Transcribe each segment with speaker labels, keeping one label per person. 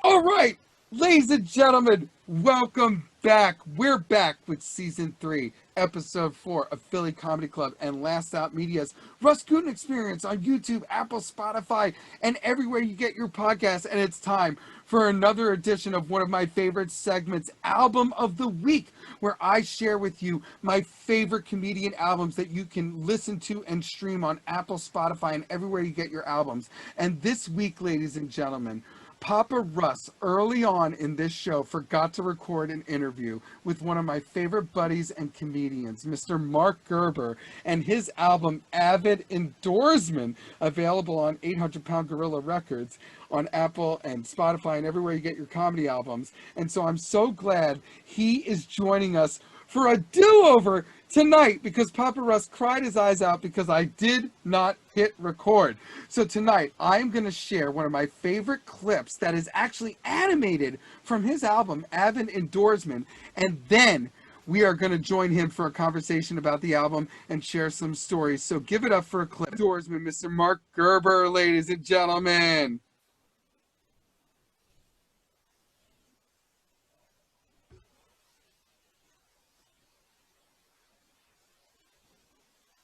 Speaker 1: All right, ladies and gentlemen, welcome back. We're back with Season 3, Episode 4 of Philly Comedy Club and Last Out Media's RUS GUTIN Experience on YouTube, Apple, Spotify, and everywhere you get your podcasts. And it's time for another edition of one of my favorite segments, Album of the Week, where I share with you my favorite comedian albums that you can listen to and stream on Apple, Spotify, and everywhere you get your albums. And this week, ladies and gentlemen, Poppa Rus, early on in this show, forgot to record an interview with one of my favorite buddies and comedians, Mr. MARC GERBER, and his album, AVID INDOORSMAN, available on 800 Pound Gorilla Records, on Apple and Spotify and everywhere you get your comedy albums. And so I'm so glad he is joining us for a do-over tonight, because Poppa Rus cried his eyes out because I did not hit record. So tonight, I'm going to share one of my favorite clips that is actually animated from his album, AVID INDOORSMAN, and then we are going to join him for a conversation about the album and share some stories. So give it up for a clip. INDOORSMAN, Mr. MARC GERBER, ladies and gentlemen.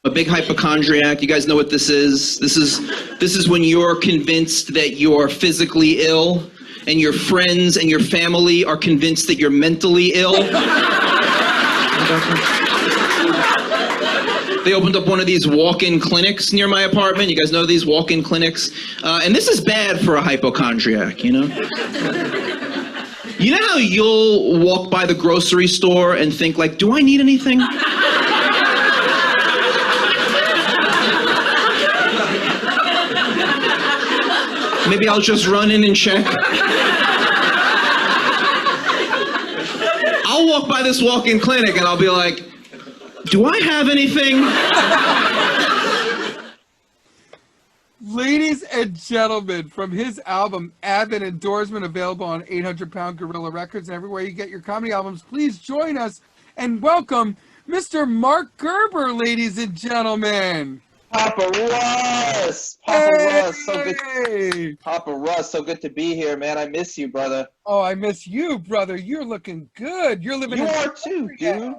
Speaker 2: A big hypochondriac. You guys know what this is. This is when you're convinced that you're physically ill and your friends and your family are convinced that you're mentally ill. They opened up one of these walk-in clinics near my apartment. You guys know these walk-in clinics? And this is bad for a hypochondriac, you know? You know how you'll walk by the grocery store and think, like, do I need anything? Maybe I'll just run in and check. I'll walk by this walk-in clinic and I'll be like, do I have anything?
Speaker 1: Ladies and gentlemen, from his album, AVID INDOORSMAN, available on 800 Pound Gorilla Records and everywhere you get your comedy albums, please join us and welcome Mr. MARC GERBER, ladies and gentlemen.
Speaker 3: Poppa Rus! Poppa Rus, so good. Poppa Rus, so good to be here, man. I miss you, brother.
Speaker 1: Oh, I miss you, brother. You're looking good. You're living.
Speaker 3: You
Speaker 1: in
Speaker 3: are too, dude.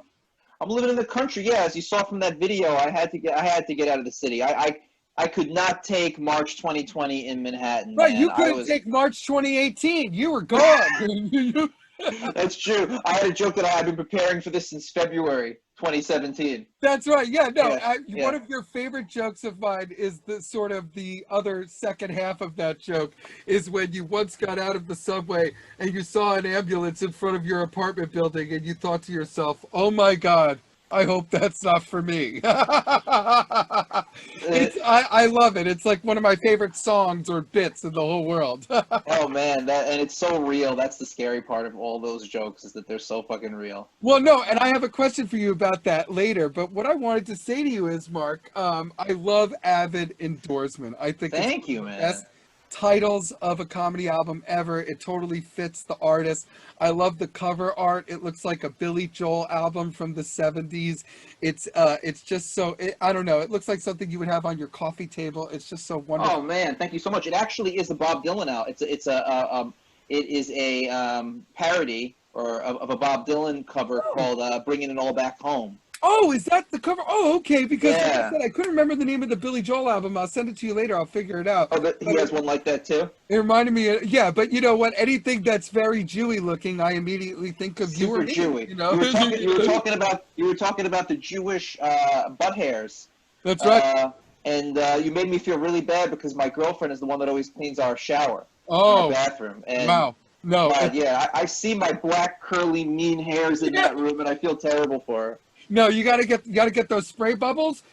Speaker 3: I'm living in the country. Yeah, as you saw from that video, I had to get out of the city. I could not take March 2020 in Manhattan.
Speaker 1: Right,
Speaker 3: man.
Speaker 1: you couldn't take March 2018. You were gone.
Speaker 3: That's true. I had a joke that I've been preparing for this since February 2017.
Speaker 1: That's right. Yeah, no.
Speaker 3: Yeah.
Speaker 1: One of your favorite jokes of mine is the sort of the other second half of that joke is when you once got out of the subway and you saw an ambulance in front of your apartment building and you thought to yourself, oh my God, I hope that's not for me. I love it. It's like one of my favorite songs or bits in the whole world.
Speaker 3: Oh man, and it's so real. That's the scary part of all those jokes, is that they're so fucking real.
Speaker 1: Well, no, and I have a question for you about that later. But what I wanted to say to you is, Mark, I love AVID INDOORSMAN. I think
Speaker 3: Thank you, man.
Speaker 1: Best titles of a comedy album ever. It totally fits the artist. I love the cover art. It looks like a Billy Joel album from the 70s. It's just so, I don't know, it looks like something you would have on your coffee table. It's just so wonderful.
Speaker 3: Oh man, thank you so much. It actually is a Bob Dylan album. It is a parody of a Bob Dylan cover called "Bringing It All Back Home."
Speaker 1: Oh, is that the cover? Oh, okay, because like
Speaker 3: Yeah.
Speaker 1: I said, I couldn't remember the name of the Billy Joel album. I'll send it to you later. I'll figure it out.
Speaker 3: Oh, he has one like that too?
Speaker 1: It reminded me of, yeah, but you know what? Anything that's very Jewy looking, I immediately think of you or me.
Speaker 3: Jewy.
Speaker 1: You know?
Speaker 3: You were talking about the Jewish butt hairs.
Speaker 1: That's right.
Speaker 3: And you made me feel really bad because my girlfriend is the one that always cleans our shower.
Speaker 1: Oh,
Speaker 3: in our bathroom. And
Speaker 1: wow. No.
Speaker 3: Yeah, I see my black curly mean hairs in that room, and I feel terrible for her.
Speaker 1: No, you gotta get those spray bubbles,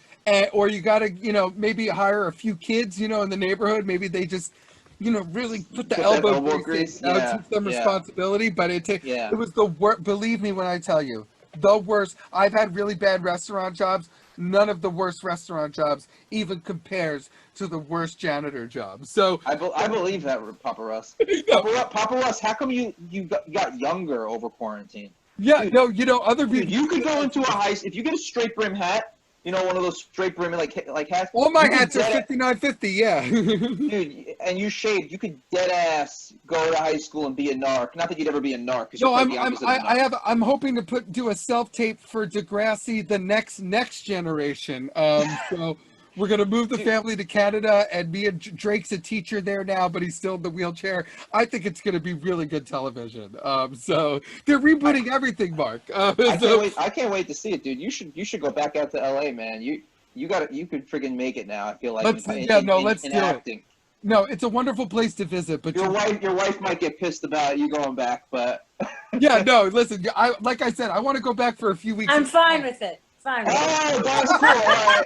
Speaker 1: or you gotta, maybe hire a few kids, in the neighborhood. Maybe they just, really put the elbow grease. Teach them responsibility. But it was the worst. Believe me when I tell you, the worst. I've had really bad restaurant jobs. None of the worst restaurant jobs even compares to the worst janitor job. So
Speaker 3: I believe that, Poppa Rus. Poppa Rus, how come you got younger over quarantine?
Speaker 1: Yeah, no, other people.
Speaker 3: You could go into a if you get a straight brim hat, You know, one of those straight brim like hats.
Speaker 1: All my
Speaker 3: You could
Speaker 1: hats are
Speaker 3: dead-
Speaker 1: 59.50. Yeah.
Speaker 3: Dude, and you shaved. You could dead ass go to high school and be a narc. Not that you'd ever be a narc, because
Speaker 1: No,
Speaker 3: you're the opposite of a narc.
Speaker 1: I'm hoping to do a self tape for Degrassi, the next generation. So we're gonna move the family to Canada, and me and Drake's a teacher there now, but he's still in the wheelchair. I think it's gonna be really good television. So they're rebooting everything, Mark.
Speaker 3: I can't wait to see it, dude. You should go back out to LA, man. You could friggin' make it now. I feel like
Speaker 1: Let's
Speaker 3: in
Speaker 1: do
Speaker 3: acting.
Speaker 1: it. No, it's a wonderful place to visit, but
Speaker 3: Your wife might get pissed about you going back, but
Speaker 1: yeah, no, listen, like I said, I want to go back for a few weeks.
Speaker 4: I'm fine with it. Fine with it.
Speaker 3: oh, that's cool. All right.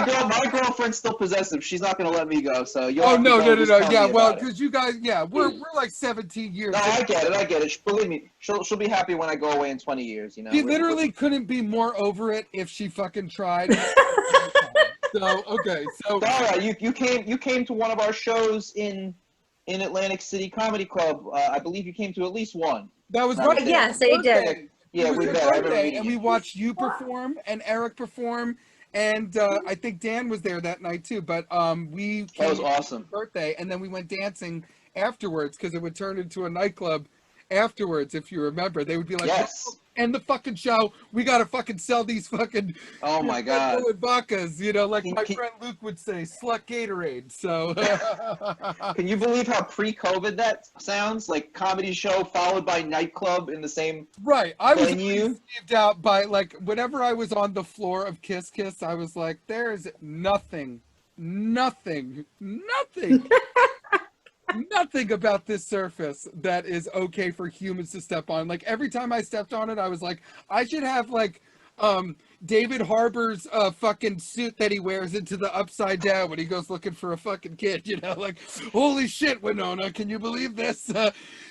Speaker 3: Well, my girlfriend's still possessive. She's not gonna let me go. So you.
Speaker 1: Oh no. Yeah, well,
Speaker 3: because
Speaker 1: because you guys, yeah, we're like 17 years.
Speaker 3: no, I get it. Believe me, she'll be happy when I go away in 20 years. You know.
Speaker 1: She literally couldn't be more over it if she fucking tried. So okay, so
Speaker 3: Dara, you came to one of our shows in Atlantic City Comedy Club. I believe you came to at least one.
Speaker 1: that was
Speaker 3: Right.
Speaker 1: right.
Speaker 4: Yes, they did.
Speaker 3: Yeah,
Speaker 1: It was
Speaker 3: we
Speaker 1: your
Speaker 3: met. I remember
Speaker 1: birthday,
Speaker 3: meeting
Speaker 1: and
Speaker 3: you.
Speaker 1: we watched you perform and Eric perform, and I think Dan was there that night too. But we
Speaker 3: That
Speaker 1: came
Speaker 3: was
Speaker 1: to
Speaker 3: awesome.
Speaker 1: your birthday, and then we went dancing afterwards because it would turn into a nightclub afterwards. If you remember, they would be like,
Speaker 3: Yes.
Speaker 1: end the fucking show. We gotta fucking sell these fucking
Speaker 3: Oh my God.
Speaker 1: vodkas, like my
Speaker 3: Can-
Speaker 1: friend Luke would say, slut Gatorade. So
Speaker 3: Can you believe how pre-COVID that sounds? Like comedy show followed by nightclub in the same.
Speaker 1: right, I was
Speaker 3: Venue?
Speaker 1: always skeeved out by like whenever I was on the floor of Kiss Kiss, I was like, there is nothing nothing about this surface that is okay for humans to step on. Like every time I stepped on it, I was like, I should have like David Harbour's fucking suit that he wears into the upside down when he goes looking for a fucking kid, like, holy shit, Winona, can you believe this?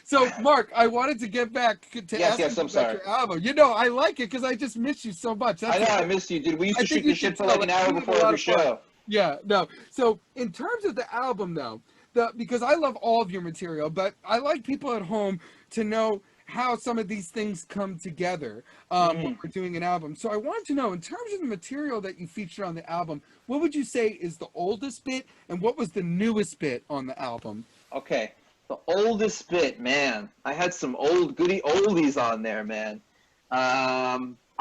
Speaker 1: So Mark, I wanted to get back to
Speaker 3: Yes,
Speaker 1: ask you
Speaker 3: I'm
Speaker 1: about
Speaker 3: sorry.
Speaker 1: your album. I like it because I just miss you so much.
Speaker 3: I know, I missed you, dude. We used to
Speaker 1: I think
Speaker 3: shoot
Speaker 1: you
Speaker 3: the shit
Speaker 1: should
Speaker 3: for like
Speaker 1: tell
Speaker 3: an
Speaker 1: it.
Speaker 3: hour
Speaker 1: We had a
Speaker 3: before
Speaker 1: lot
Speaker 3: every
Speaker 1: of fun.
Speaker 3: show.
Speaker 1: Yeah, no. So in terms of the album, though, because I love all of your material, but I like people at home to know how some of these things come together when we're doing an album. So I wanted to know, in terms of the material that you featured on the album, what would you say is the oldest bit, and what was the newest bit on the album?
Speaker 3: Okay, the oldest bit, man. I had some old goody oldies on there, man. I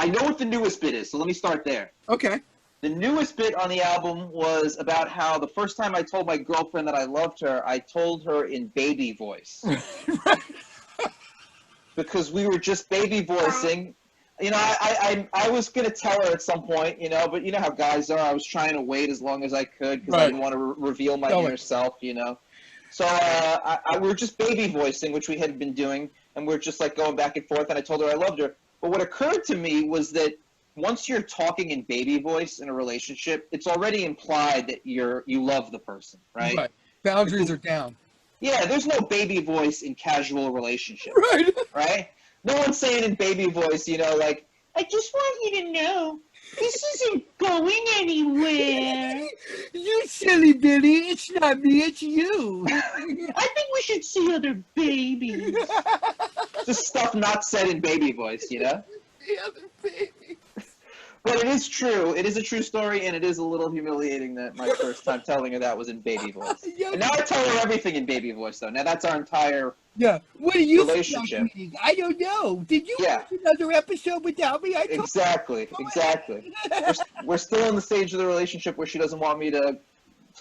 Speaker 3: know what the newest bit is, so let me start there.
Speaker 1: Okay.
Speaker 3: The newest bit on the album was about how the first time I told my girlfriend that I loved her, I told her in baby voice. Because we were just baby voicing. I was going to tell her at some point, but you know how guys are. I was trying to wait as long as I could because I didn't want to reveal my inner self, So we were just baby voicing, which we had been doing, and we were just like going back and forth, and I told her I loved her. But what occurred to me was that once you're talking in baby voice in a relationship, it's already implied that you love the person, right?
Speaker 1: Right. Boundaries are down.
Speaker 3: Yeah, there's no baby voice in casual relationships.
Speaker 1: Right.
Speaker 3: Right? No one's saying in baby voice, like, I just want you to know, this isn't going anywhere.
Speaker 1: You silly Billy, it's not me, it's you.
Speaker 3: I think we should see other babies. Just stuff not said in baby voice,
Speaker 1: The other baby.
Speaker 3: But it is true. It is a true story, and it is a little humiliating that my first time telling her that was in baby voice.
Speaker 1: Yeah.
Speaker 3: And now I tell her everything in baby voice, though. Now that's our entire
Speaker 1: Yeah. What do you
Speaker 3: relationship.
Speaker 1: think? I don't know. Did you
Speaker 3: Yeah.
Speaker 1: watch another episode without me? I told
Speaker 3: Exactly. We're still in the stage of the relationship where she doesn't want me to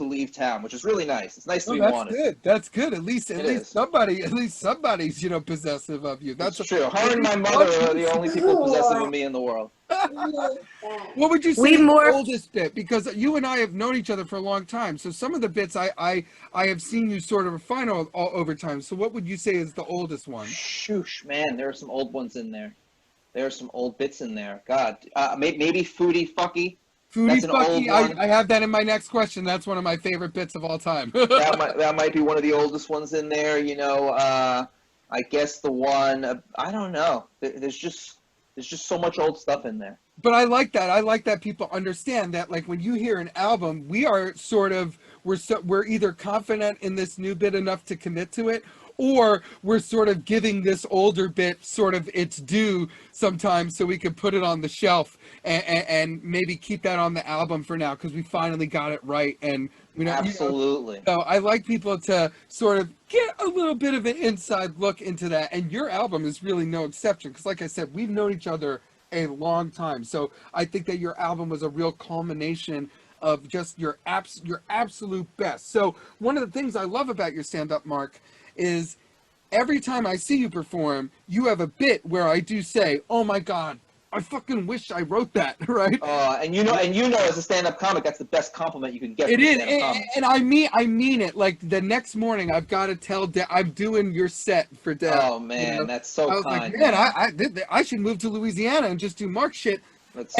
Speaker 3: leave town, which is really nice. It's nice to be
Speaker 1: that's
Speaker 3: wanted.
Speaker 1: good. That's good. At least
Speaker 3: is.
Speaker 1: somebody's possessive of you.
Speaker 3: That's true. Her and my mother are the only people possessive of me in the world.
Speaker 1: What would you say
Speaker 4: We
Speaker 1: is the
Speaker 4: morphed-
Speaker 1: oldest bit? Because you and I have known each other for a long time. So some of the bits I have seen you sort of refine all over time. So what would you say is the oldest one?
Speaker 3: Shoosh, man, there are some old ones in there. There are some old bits in there. God, maybe Foodie Fucky.
Speaker 1: Foodie
Speaker 3: That's an old
Speaker 1: Fucky.
Speaker 3: one.
Speaker 1: I have that in my next question. That's one of my favorite bits of all time.
Speaker 3: That might be one of the oldest ones in there. I guess the one. I don't know. There's just so much old stuff in there.
Speaker 1: But I like that. I like that people understand that, like, when you hear an album, we are sort of, we're either confident in this new bit enough to commit to it, or we're sort of giving this older bit sort of its due sometimes so we can put it on the shelf and maybe keep that on the album for now because we finally got it right. And we know,
Speaker 3: absolutely.
Speaker 1: So I like people to sort of get a little bit of an inside look into that. And your album is really no exception because, like I said, we've known each other a long time. So I think that your album was a real culmination of just your absolute best. So one of the things I love about your stand-up, Mark, is every time I see you perform, you have a bit where I do say, "Oh my God, I fucking wish I wrote that," right?
Speaker 3: And you know, as a stand-up comic, that's the best compliment you can get.
Speaker 1: It is, and I mean it. Like the next morning, I've got to tell I'm doing your set for Dad.
Speaker 3: Oh man, that's so kind.
Speaker 1: I was like, man, I should move to Louisiana and just do Mark shit.
Speaker 3: That's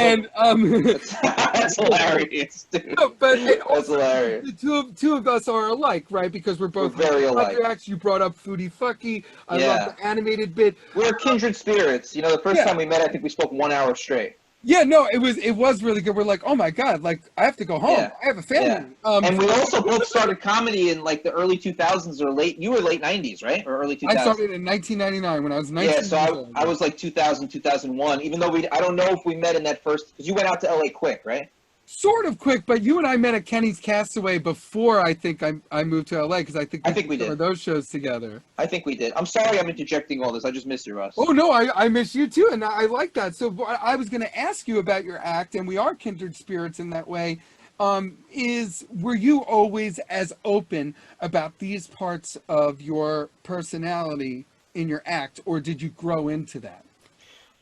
Speaker 3: hilarious, dude.
Speaker 1: No, but
Speaker 3: that's hilarious.
Speaker 1: The two of us are alike, right? Because we're both
Speaker 3: very alike.
Speaker 1: You brought up Foodie Fucky. I love the animated bit.
Speaker 3: We're kindred spirits. You know, the first time we met, I think we spoke 1 hour straight.
Speaker 1: Yeah, no, it was really good. We're like, oh my God, like I have to go home. I have a family.
Speaker 3: And we also both started comedy in like the early 2000s or you were late 90s, right? Or early 2000s.
Speaker 1: I started in 1999 when I was 19.
Speaker 3: Yeah, so I was like 2000, 2001, even though I don't know if we met in that first, because you went out to LA quick, right?
Speaker 1: Sort of quick, but you and I met at Kenny's Castaway before I think I moved to LA because I think we did those shows together.
Speaker 3: I think we did. I'm sorry I'm interjecting all this. I just missed you, Russ.
Speaker 1: Oh no, I miss you too, and I like that. So I was going to ask you about your act, and we are kindred spirits in that way. Were you always as open about these parts of your personality in your act, or did you grow into that?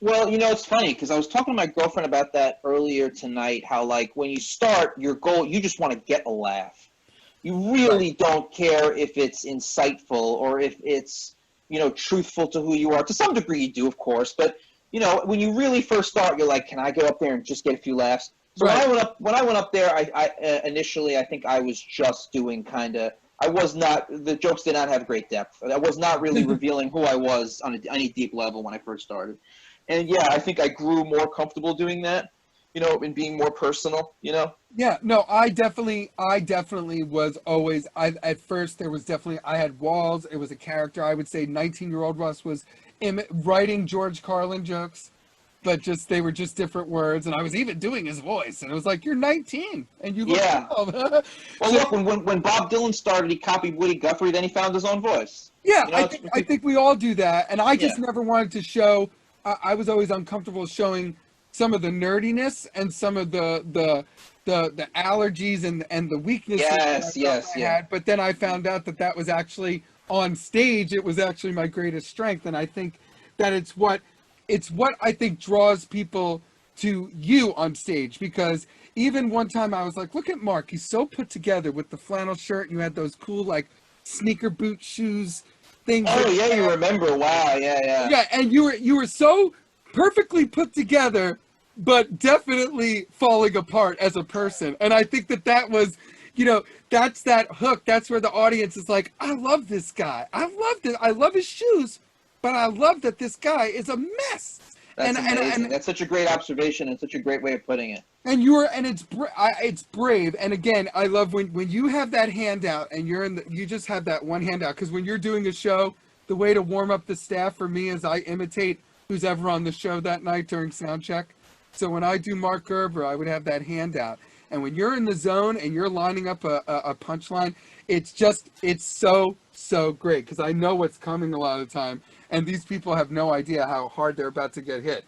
Speaker 3: Well, you know, it's funny because I was talking to my girlfriend about that earlier tonight, how, like, when you start, your goal, you just want to get a laugh. You really don't care if it's insightful or if it's, you know, truthful to who you are. To some degree you do, of course, but, you know, when you really first start, you're like, can I go up there and just get a few laughs? So when I went up there, I initially, I think I was just doing kind of, the jokes did not have great depth. I was not really revealing who I was on any deep level when I first started. And yeah, I think I grew more comfortable doing that, you know, and being more personal, you know?
Speaker 1: Yeah, no, I definitely was always, at first there was definitely, I had walls, it was a character. I would say 19-year-old Russ was writing George Carlin jokes, but they were just different words, and I was even doing his voice, and it was like, you're 19, and you look
Speaker 3: well, look, when Bob Dylan started, he copied Woody Guthrie, then he found his own voice.
Speaker 1: Yeah,
Speaker 3: you know,
Speaker 1: I think we all do that, and I just never wanted to show, I was always uncomfortable showing some of the nerdiness and some of the allergies and the weaknesses I had. But then I found out that was actually on stage. It was actually my greatest strength, and I think that it's what I think draws people to you on stage. Because even one time I was like, look at Mark, he's so put together with the flannel shirt, and you had those cool like sneaker boot shoes.
Speaker 3: Oh yeah, you remember? Wow, yeah.
Speaker 1: Yeah, and you were so perfectly put together, but definitely falling apart as a person. And I think that was, you know, that's that hook. That's where the audience is like, I love this guy. I loved it. I love his shoes, but I love that this guy is a mess.
Speaker 3: That's amazing. That's such a great observation and such a great way of putting it.
Speaker 1: And it's brave. And again, I love when you have that handout and you just have that one handout. Because when you're doing a show, the way to warm up the staff for me is I imitate who's ever on the show that night during sound check. So when I do Mark Gerber, I would have that handout. And when you're in the zone and you're lining up a punchline, it's so great. Because I know what's coming a lot of the time. And these people have no idea how hard they're about to get hit.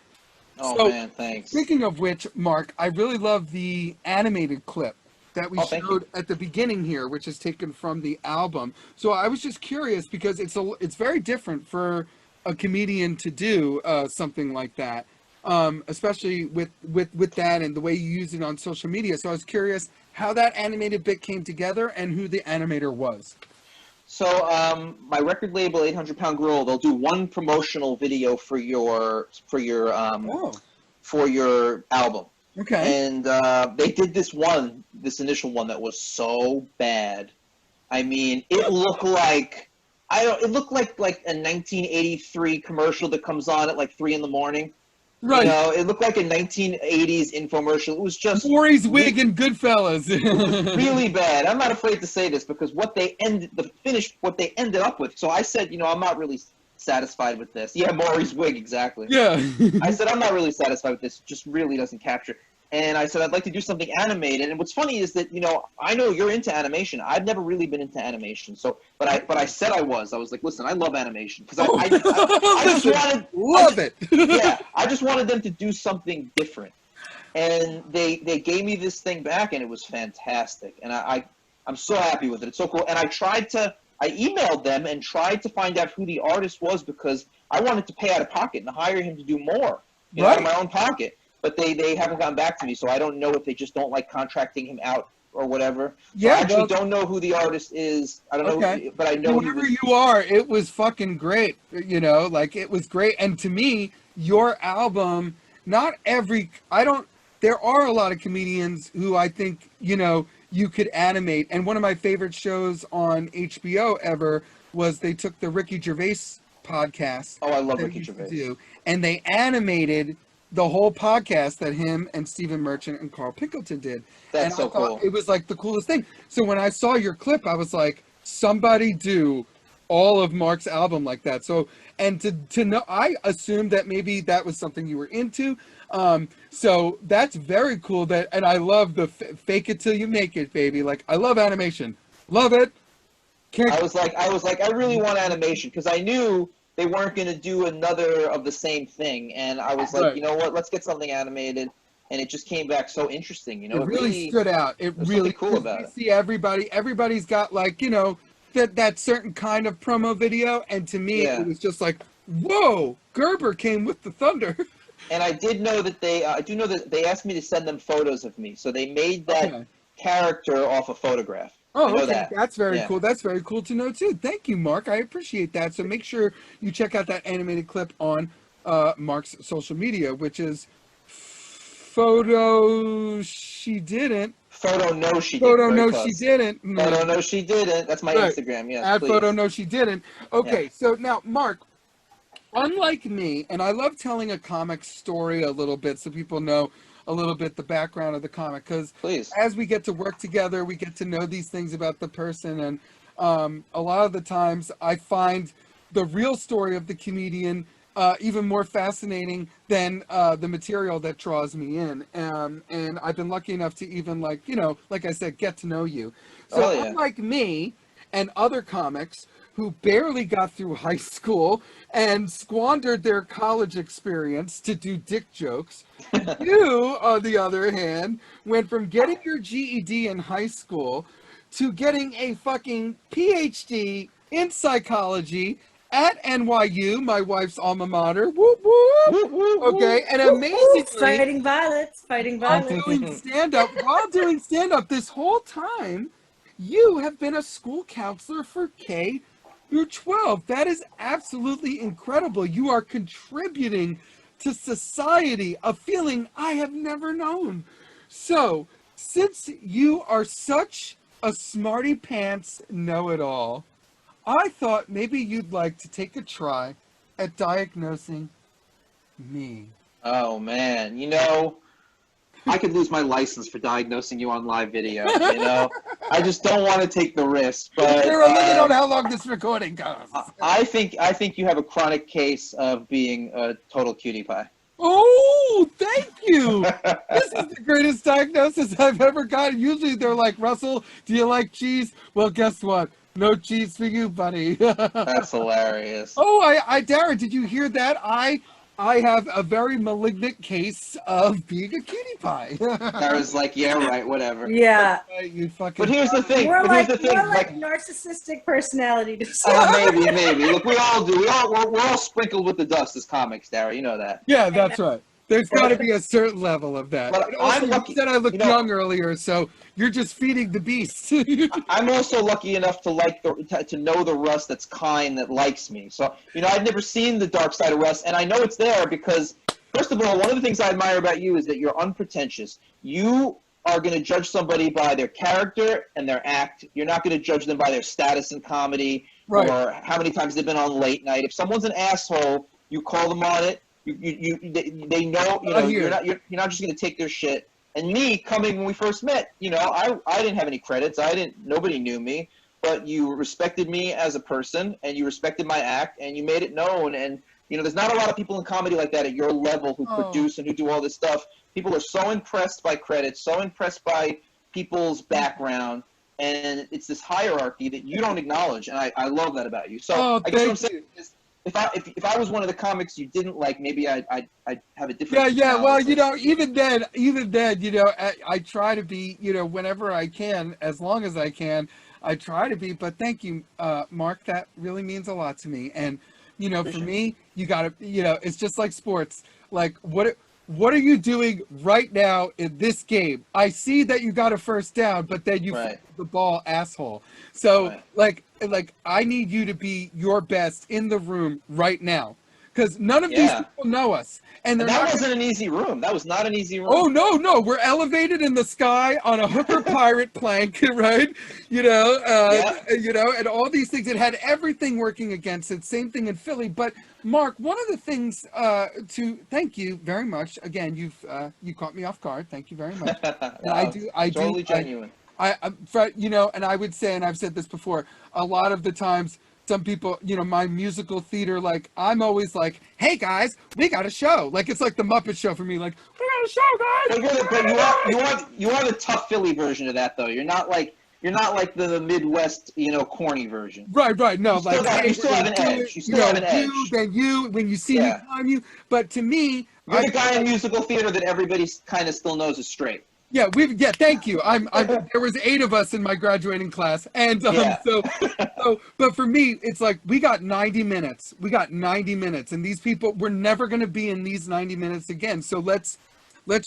Speaker 3: Oh, man, thanks.
Speaker 1: Speaking of which, Mark, I really love the animated clip that we showed at the beginning here, which is taken from the album. So I was just curious because it's very different for a comedian to do something like that, especially with that and the way you use it on social media. So I was curious how that animated bit came together and who the animator was.
Speaker 3: So my record label, 800 Pound Gorilla, they'll do one promotional video for your album.
Speaker 1: Okay.
Speaker 3: And they did this initial one that was so bad. I mean, it looked like a 1983 commercial that comes on at like 3 in the morning.
Speaker 1: Right.
Speaker 3: You know, it looked like a 1980s infomercial. It was just
Speaker 1: Maury's wig and Goodfellas.
Speaker 3: really bad. I'm not afraid to say this because what they ended up with. So I said, you know, I'm not really satisfied with this. Yeah, Maury's wig, exactly.
Speaker 1: Yeah.
Speaker 3: I said, I'm not really satisfied with this. It just really doesn't capture. And I said, I'd like to do something animated. And what's funny is that, you know, I know you're into animation. I've never really been into animation. So, but I said I was. I was like, listen, I love animation because I just wanted
Speaker 1: love it.
Speaker 3: Yeah, I just wanted them to do something different. And they gave me this thing back, and it was fantastic. And I'm so happy with it. It's so cool. And I emailed them and tried to find out who the artist was because I wanted to pay out of pocket and hire him to do more, you know, out of my own pocket. But they haven't gotten back to me, so I don't know if they just don't like contracting him out or whatever.
Speaker 1: Yeah,
Speaker 3: I actually don't know who the artist is. I don't know, but I know
Speaker 1: whoever you are, it was fucking great. You know, like it was great. And to me, your album, there are a lot of comedians who I think, you know, you could animate. And one of my favorite shows on HBO ever was they took the Ricky Gervais podcast.
Speaker 3: Oh, I love Ricky Gervais.
Speaker 1: And they animated the whole podcast that him and Stephen Merchant and Carl Pinkleton did.
Speaker 3: That's so cool.
Speaker 1: It was like the coolest thing. So when I saw your clip, I was like, somebody do all of Mark's album like that. So, and to know, I assumed that maybe that was something you were into. So that's very cool and I love the fake it till you make it, baby. Like, I love animation. Love it.
Speaker 3: I was like, I really want animation because I knew they weren't going to do another of the same thing. And I was like, you know what, let's get something animated. And it just came back so interesting, you know.
Speaker 1: It really stood out. It really
Speaker 3: cool about it.
Speaker 1: See everybody's got like, you know, that certain kind of promo video. And to me, it was just like, whoa, Gerber came with the thunder.
Speaker 3: And I did know that I do know that they asked me to send them photos of me. So they made that character off a photograph.
Speaker 1: Oh, okay. That's very cool. That's very cool to know, too. Thank you, Mark. I appreciate that. So make sure you check out that animated clip on Mark's social media, which is Photo She Didn't.
Speaker 3: Photo No She Didn't.
Speaker 1: Photo No She Didn't.
Speaker 3: Photo No She Didn't. That's my Instagram, yes,
Speaker 1: At
Speaker 3: please.
Speaker 1: Photo No She Didn't. Okay, so now, Mark, unlike me, and I love telling a comic story a little bit so people know a little bit the background of the comic, because as we get to work together, we get to know these things about the person, and a lot of the times I find the real story of the comedian even more fascinating than the material that draws me in, and I've been lucky enough to even, like, you know, like I said, get to know you. So unlike me and other comics who barely got through high school and squandered their college experience to do dick jokes, you, on the other hand, went from getting your GED in high school to getting a fucking PhD in psychology at NYU, my wife's alma mater. Whoop, whoop. Okay, and amazingly,
Speaker 4: fighting violence.
Speaker 1: While doing stand-up this whole time, you have been a school counselor for K through 12. That is absolutely incredible. You are contributing to society, a feeling I have never known. So, since you are such a smarty pants know-it-all, I thought maybe you'd like to take a try at diagnosing me.
Speaker 3: Oh, man. You know, I could lose my license for diagnosing you on live video, you know? I just don't want to take the risk, but...
Speaker 1: There a limit on how long this recording goes.
Speaker 3: I think you have a chronic case of being a total cutie pie.
Speaker 1: Oh, thank you. This is the greatest diagnosis I've ever gotten. Usually they're like, Russell, do you like cheese? Well, guess what? No cheese for you, buddy.
Speaker 3: That's hilarious.
Speaker 1: Oh, Darren, did you hear that? I have a very malignant case of being a cutie pie.
Speaker 3: I was like, yeah, right, whatever.
Speaker 4: Yeah.
Speaker 1: You fucking.
Speaker 3: But here's the thing.
Speaker 4: More like narcissistic personality disorder.
Speaker 3: Maybe. Look, we all do. We're all sprinkled with the dust as comics, Dara. You know that.
Speaker 1: Yeah, that's right. There's got to be a certain level of that.
Speaker 3: But
Speaker 1: also, you said I looked young earlier, so you're just feeding the beast.
Speaker 3: I'm also lucky enough to know the Russ that's kind, that likes me. So, you know, I've never seen the dark side of Russ, and I know it's there because, first of all, one of the things I admire about you is that you're unpretentious. You are going to judge somebody by their character and their act. You're not going to judge them by their status in comedy or how many times they've been on late night. If someone's an asshole, you call them on it. They know, you're not just going to take their shit. And me coming when we first met, I didn't have any credits. Nobody knew me, but you respected me as a person, and you respected my act, and you made it known. And there's not a lot of people in comedy like that at your level who produce and who do all this stuff. People are so impressed by credits, so impressed by people's background, and it's this hierarchy that you don't acknowledge, and I love that about you. So I guess what I'm saying is, if I was one of the comics you didn't like, maybe I'd have a different.
Speaker 1: Yeah. Well, even then, I try to be, whenever I can, as long as I can, I try to be. But thank you, Mark. That really means a lot to me. And for me, you gotta, it's just like sports. Like what are you doing right now in this game? I see that you got a first down, but then you the ball, asshole. So like I need you to be your best in the room right now, because none of these people know us, and
Speaker 3: that wasn't an easy room. That was not an easy room.
Speaker 1: Oh no, we're elevated in the sky on a hooker pirate plank, right? And all these things. It had everything working against it. Same thing in Philly. But Mark, one of the things to thank you very much. Again, you caught me off guard. Thank you very much. And I do
Speaker 3: totally genuine.
Speaker 1: And I would say, and I've said this before, a lot of the times, some people, my musical theater, like, I'm always like, hey guys, we got a show. Like, it's like the Muppet Show for me. Like, we got a show, guys.
Speaker 3: But you are the tough Philly version of that, though. You're not like the Midwest, corny version.
Speaker 1: Right. No,
Speaker 3: you still have an edge. You still have an edge.
Speaker 1: When you see me climb you. But to me,
Speaker 3: you're the guy in musical theater that everybody kind of still knows is straight.
Speaker 1: Yeah, thank you. There was 8 of us in my graduating class, and but for me, it's like we got 90 minutes. And these people, we're never going to be in these 90 minutes again. So let's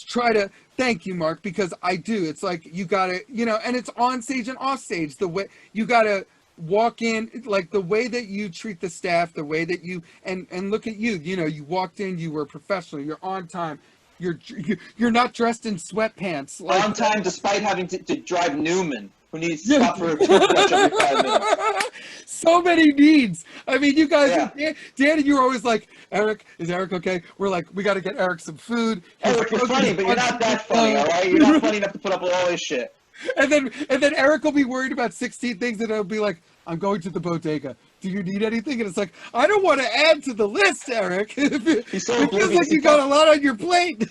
Speaker 1: try to thank you, Mark, because I do. It's like you got to, and it's on stage and off stage. The way you got to walk in, like the way that you treat the staff, the way that you and look at you. You walked in, you were professional, you're on time. You're not dressed in sweatpants.
Speaker 3: On time, despite having to drive Newman, who needs to stop for a toothbrush every 5 minutes.
Speaker 1: So many needs. I mean, you guys, Danny, you were always like, Eric, is Eric okay? We're like, we got to get Eric some food.
Speaker 3: Eric, you're funny, but you're not that funny, all right? You're not funny enough to put up with all this shit.
Speaker 1: And then Eric will be worried about 16 things, and it'll be like, I'm going to the bodega. Do you need anything? And it's like, I don't want to add to the list, Eric.
Speaker 3: He's so oblivious.
Speaker 1: Like you got a lot on your plate.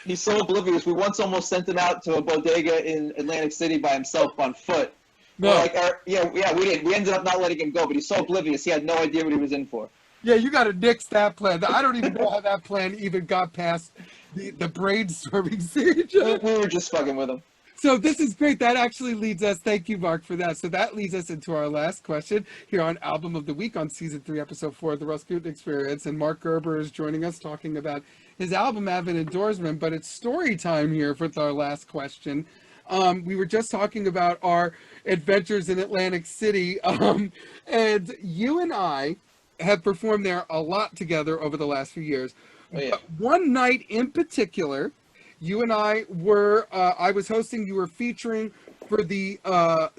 Speaker 3: He's so oblivious. We once almost sent him out to a bodega in Atlantic City by himself on foot. No. We did. We ended up not letting him go, but he's so oblivious. He had no idea what he was in for.
Speaker 1: Yeah, you got to nix that plan. I don't even know how that plan even got past the brainstorming stage.
Speaker 3: We were just fucking with him.
Speaker 1: So this is great. That actually leads us, thank you, Mark, for that. So that leads us into our last question here on Album of the Week on Season 3, Episode 4 of the Russ Gutin Experience. And Mark Gerber is joining us talking about his album, AVID IndoorSMAN, but it's story time here with our last question. We were just talking about our adventures in Atlantic City, and you and I have performed there a lot together over the last few years.
Speaker 3: Oh, yeah.
Speaker 1: But one night in particular, you and I were, I was hosting, you were featuring for the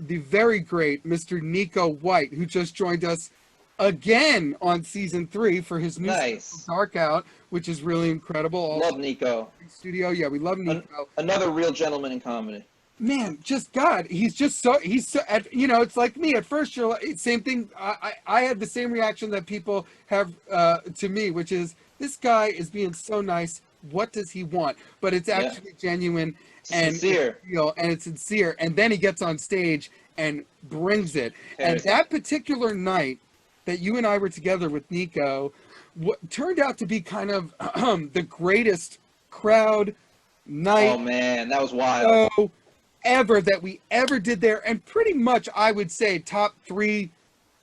Speaker 1: very great Mr. Nico White, who just joined us again on Season 3 for his new Dark Out, which is really incredible.
Speaker 3: Love Nico.
Speaker 1: Studio, yeah, we love Nico.
Speaker 3: Another real gentleman in comedy.
Speaker 1: Man, just God, he's so, it's like me. At first, you're like, same thing. I had the same reaction that people have to me, which is, this guy is being so nice. What does he want? But it's actually genuine and
Speaker 3: sincere.
Speaker 1: And it's sincere. And then he gets on stage and brings it. And that particular night that you and I were together with Nico, what turned out to be kind of the greatest crowd night.
Speaker 3: Oh man, that was wild.
Speaker 1: Ever that we ever did there, and pretty much I would say top 3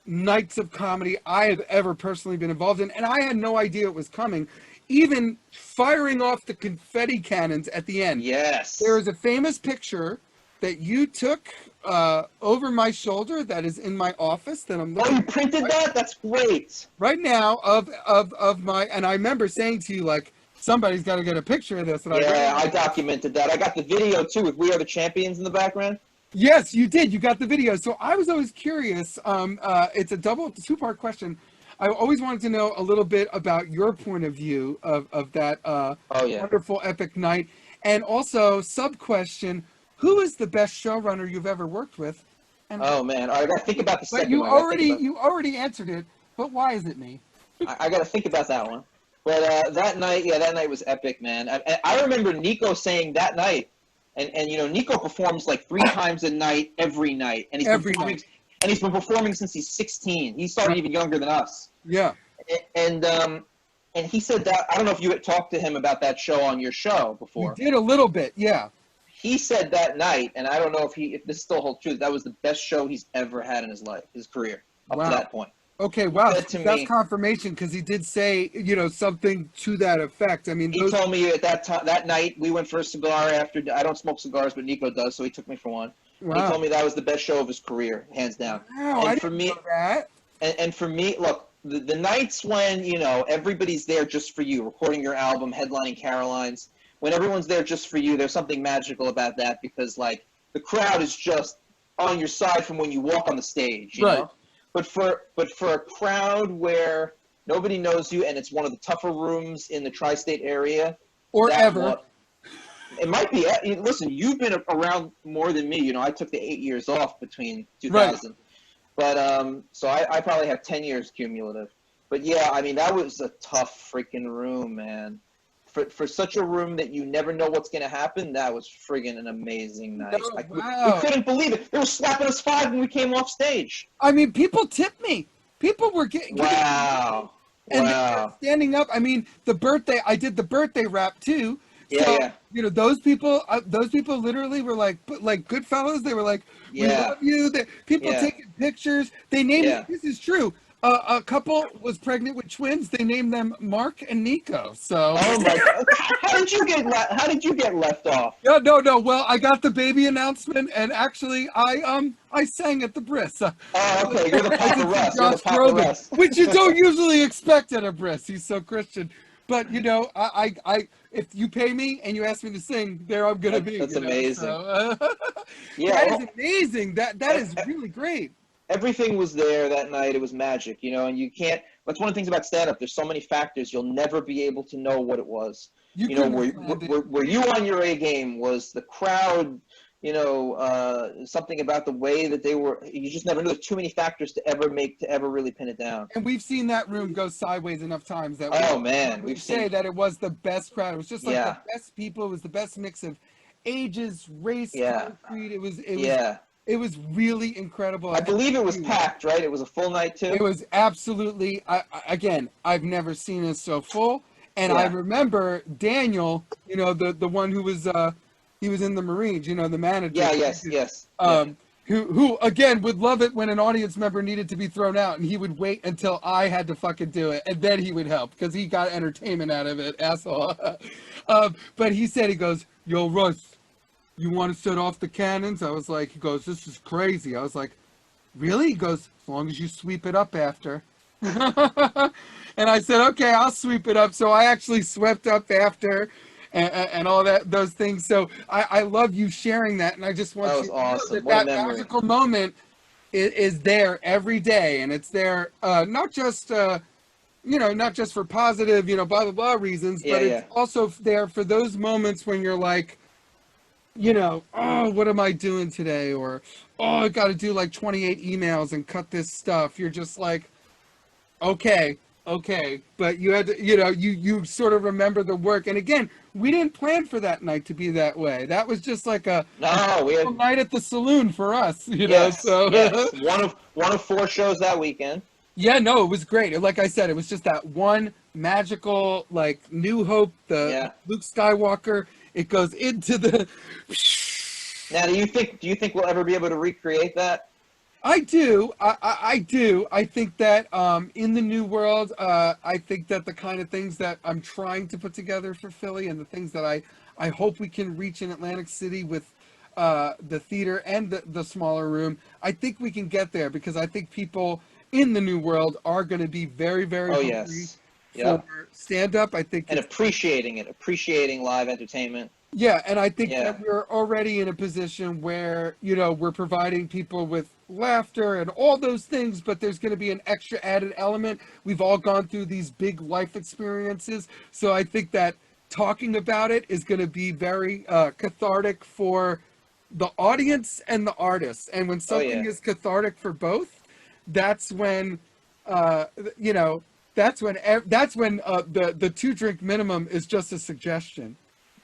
Speaker 1: nights of comedy I have ever personally been involved in, and I had no idea it was coming. Even firing off the confetti cannons at the end.
Speaker 3: Yes.
Speaker 1: There is a famous picture that you took over my shoulder that is in my office that I'm looking
Speaker 3: you printed that? That's great.
Speaker 1: right now of my, and I remember saying to you, like, somebody's got to get a picture of this. And
Speaker 3: I documented that. I got the video too with We Are the Champions in the background.
Speaker 1: Yes, you did. You got the video. So I was always curious. It's a 2-part question. I always wanted to know a little bit about your point of view of that wonderful epic night. And also, sub-question, who is the best showrunner you've ever worked with? And,
Speaker 3: oh, man. All right, I got to think about the second
Speaker 1: you
Speaker 3: one.
Speaker 1: You already answered it, but why is it me?
Speaker 3: I got to think about that one. But that night was epic, man. I remember Nico saying that night, and you know, Nico performs like 3 times a night, every night. And he's been performing since he's 16. He started even younger than us.
Speaker 1: Yeah.
Speaker 3: And he said that, I don't know if you had talked to him about that show on your show before.
Speaker 1: We did a little bit, yeah.
Speaker 3: He said that night, and I don't know if this still holds true, that was the best show he's ever had in his life, his career, up to that point.
Speaker 1: Okay, wow, that's confirmation, because he did say, you know, something to that effect. I mean,
Speaker 3: he told me at that night, we went for a cigar after, I don't smoke cigars, but Nico does, so he took me for one. Wow. He told me that was the best show of his career, hands down.
Speaker 1: Wow, I didn't know that.
Speaker 3: And for me, look, the nights when, you know, everybody's there just for you, recording your album, headlining Caroline's, when everyone's there just for you, there's something magical about that, because, like, the crowd is just on your side from when you walk on the stage, you know? But for a crowd where nobody knows you and it's one of the tougher rooms in the tri-state area,
Speaker 1: or ever,
Speaker 3: it might be. Listen, you've been around more than me. You know, I took the 8 years off between 2000, but so I probably have 10 years cumulative. But yeah, I mean, that was a tough freaking room, man. For such a room that you never know what's going to happen, that was friggin' an amazing night.
Speaker 1: Wow.
Speaker 3: We couldn't believe it. They were slapping us 5 when we came off stage.
Speaker 1: I mean, people tipped me. People were getting
Speaker 3: wow.
Speaker 1: And they were standing up. I mean, I did the birthday rap too. So, you know, those people literally were like Goodfellas. They were like, we love you. People taking pictures. They named it. This is true. A couple was pregnant with twins. They named them Mark and Nico. So.
Speaker 3: Oh my God! How did you get left off?
Speaker 1: Yeah, no. Well, I got the baby announcement, and actually, I sang at the bris.
Speaker 3: Oh, okay. You're the Papa Russ.
Speaker 1: Which you don't usually expect at a bris. He's so Christian. But you know, I if you pay me and you ask me to sing, there I'm gonna be.
Speaker 3: That's amazing.
Speaker 1: So,
Speaker 3: yeah,
Speaker 1: that is amazing. That is really great.
Speaker 3: Everything was there that night. It was magic, you know, and you can't. That's one of the things about stand-up. There's so many factors. You'll never be able to know what it was. You know, were you on your A game? Was the crowd, you know, something about the way that they were? You just never knew. There's too many factors to ever really pin it down.
Speaker 1: And we've seen that room go sideways enough times that
Speaker 3: we've
Speaker 1: say that it was the best crowd. It was just like the best people. It was the best mix of ages, race, color, creed. It was really incredible.
Speaker 3: I believe it was packed, right? It was a full night too.
Speaker 1: It was absolutely. Again, I've never seen it so full. And I remember Daniel, you know, the one who was he was in the Marines, you know, the manager.
Speaker 3: Yes.
Speaker 1: Who again would love it when an audience member needed to be thrown out, and he would wait until I had to fucking do it, and then he would help because he got entertainment out of it, asshole. But he said, he goes, "Yo, Russ, you want to set off the cannons?" I was like, he goes, "This is crazy." I was like, "Really?" He goes, "As long as you sweep it up after." And I said, "Okay, I'll sweep it up." So I actually swept up after and all those things. So I love you sharing that. And I just want you to know that magical moment is there every day. And it's there not just, you know, not just for positive, you know, blah, blah, blah reasons, but it's also there for those moments when you're like, you know, oh, what am I doing today? Or, oh, I got to do like 28 emails and cut this stuff. You're just like, okay, but you had to, you know, you sort of remember the work. And again, we didn't plan for that night to be that way. That was just like a night at the saloon for us, you know. So
Speaker 3: one of 4 shows that weekend.
Speaker 1: Yeah, no, it was great. Like I said, it was just that one magical, like, New Hope, the Luke Skywalker. It goes into the.
Speaker 3: Now, do you think we'll ever be able to recreate that?
Speaker 1: I do. I do. I think that in the new world, I think that the kind of things that I'm trying to put together for Philly and the things that I hope we can reach in Atlantic City with the theater and the smaller room, I think we can get there because I think people in the new world are going to be very, very hungry for stand-up. I think
Speaker 3: and appreciating live entertainment.
Speaker 1: Yeah, and I think that we're already in a position where, you know, we're providing people with laughter and all those things, but there's going to be an extra added element. We've all gone through these big life experiences, so I think that talking about it is going to be very cathartic for the audience and the artist. And when something is cathartic for both, that's when, you know, that's when the 2-drink minimum is just a suggestion.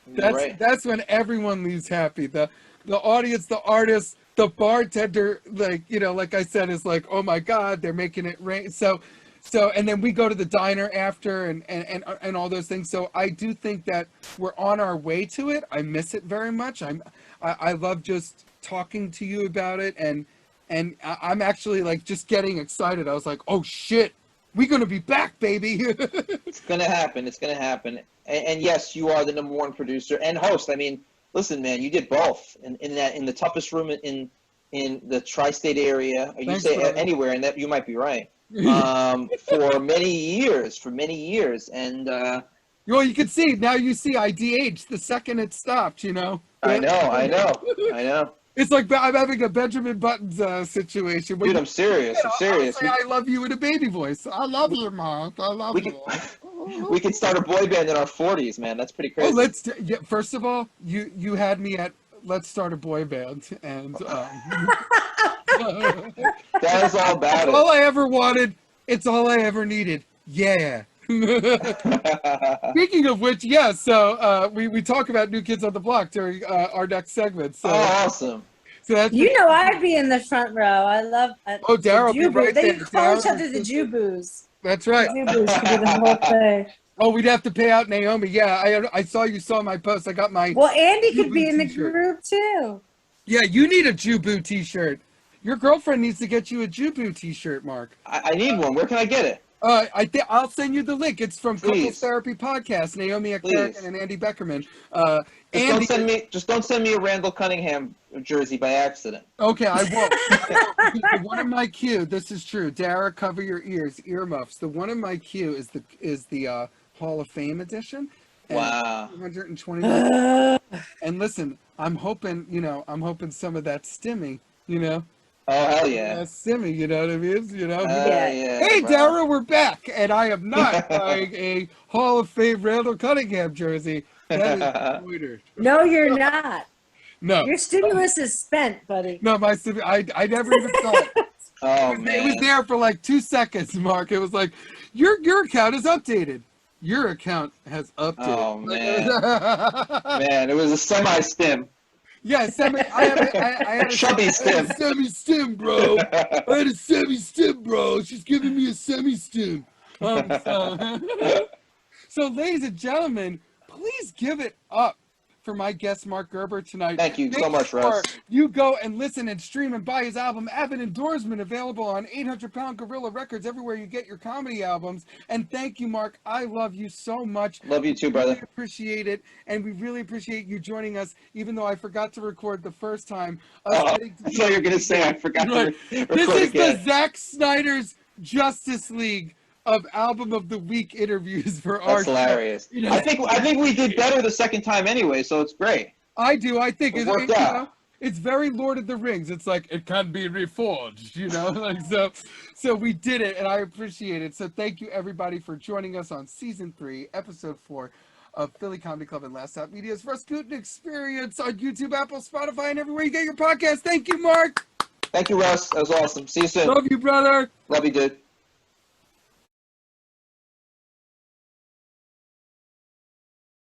Speaker 1: That's when everyone leaves happy. The audience, the artist, the bartender, like, you know, like I said, is like, oh my God, they're making it rain. So, and then we go to the diner after and all those things. So I do think that we're on our way to it. I miss it very much. I love just talking to you about it, and I'm actually like just getting excited. I was like, oh shit, we're gonna be back, baby.
Speaker 3: It's gonna happen. It's gonna happen. And yes, you are the #1 producer and host. I mean, listen, man, you did both in the toughest room in the tri-state area. Or you say anywhere, and that you might be right. For many years, and
Speaker 1: well, you can see now. You see, I DH'd the second it stopped. You know.
Speaker 3: I know.
Speaker 1: It's like I'm having a Benjamin Buttons situation.
Speaker 3: Dude, I'm serious. I'm serious.
Speaker 1: I love you in a baby voice. I love you, Mark. I love you.
Speaker 3: We could start a boy band in our 40s, man. That's pretty crazy.
Speaker 1: Oh, first of all, you had me at let's start a boy band, and
Speaker 3: that is all about it.
Speaker 1: It's all I ever wanted. It's all I ever needed. Yeah. Speaking of which, so we talk about New Kids on the Block during our next segment. So,
Speaker 3: awesome.
Speaker 1: So that's
Speaker 4: I'd be in the front row. I love.
Speaker 1: Daryl, be right
Speaker 4: they
Speaker 1: there.
Speaker 4: call each other the Jubus.
Speaker 1: That's right.
Speaker 4: The Jubus could be the whole thing.
Speaker 1: Oh, we'd have to pay out Naomi. Yeah, I saw my post. I got my.
Speaker 4: Well, Andy could be in the group too.
Speaker 1: Yeah, you need a Jubu T-shirt. Your girlfriend needs to get you a Jubu T-shirt, Mark.
Speaker 3: I need one. Where can I get it?
Speaker 1: I'll send you the link. It's from Couples Therapy Podcast. Naomi Ekberg and Andy Beckerman.
Speaker 3: Just don't send me a Randall Cunningham jersey by accident.
Speaker 1: Okay, I won't. One of my cue. This is true. Dara, cover your ears, earmuffs. The one in my queue is the Hall of Fame edition.
Speaker 3: Wow.
Speaker 1: 220. And listen, I'm hoping some of that stimmy, you know.
Speaker 3: Oh, hell yeah.
Speaker 1: Stimmy, you know what I mean? You know?
Speaker 3: Yeah.
Speaker 1: Hey, Dara, we're back. And I am not buying a Hall of Fame Randall Cunningham jersey. That is embroidered.
Speaker 4: No, you're not.
Speaker 1: No.
Speaker 4: Your stimulus is spent, buddy.
Speaker 1: No, my stimulus, I never even saw it.
Speaker 3: Oh, man.
Speaker 1: It was there for like 2 seconds, Mark. It was like, your account is updated. Your account has updated.
Speaker 3: Oh, man. Man, it was a semi-stim.
Speaker 1: Yeah, I had a
Speaker 3: semi-stim.
Speaker 1: Semi-stim, bro. I had a semi-stim, bro. She's giving me a semi-stim. So, ladies and gentlemen, please give it up for my guest, Marc Gerber, tonight.
Speaker 3: Thank you so much, Russ.
Speaker 1: You go and listen and stream and buy his album, AVID IndoorSMAN, available on 800 Pound Gorilla Records, everywhere you get your comedy albums. And thank you, Mark. I love you so much.
Speaker 3: Love you too, brother.
Speaker 1: We really appreciate it, and we really appreciate you joining us, even though I forgot to record the first time.
Speaker 3: I thought you were going to say I forgot to record
Speaker 1: This is
Speaker 3: again.
Speaker 1: the Zack Snyder's Justice League of Album of the Week interviews for our
Speaker 3: show. That's hilarious.
Speaker 1: You know,
Speaker 3: I think we did better the second time anyway, so it's great.
Speaker 1: I do. I think
Speaker 3: it worked out.
Speaker 1: You know, it's very Lord of the Rings. It's like it can be reforged, you know. Like so we did it, and I appreciate it. So thank you everybody for joining us on season 3, episode 4 of Philly Comedy Club and Last Out Media's RUS GUTIN Experience on YouTube, Apple, Spotify, and everywhere you get your podcast. Thank you, Mark.
Speaker 3: Thank you, Russ. That was awesome. See you soon.
Speaker 1: Love you, brother.
Speaker 3: Love you, dude.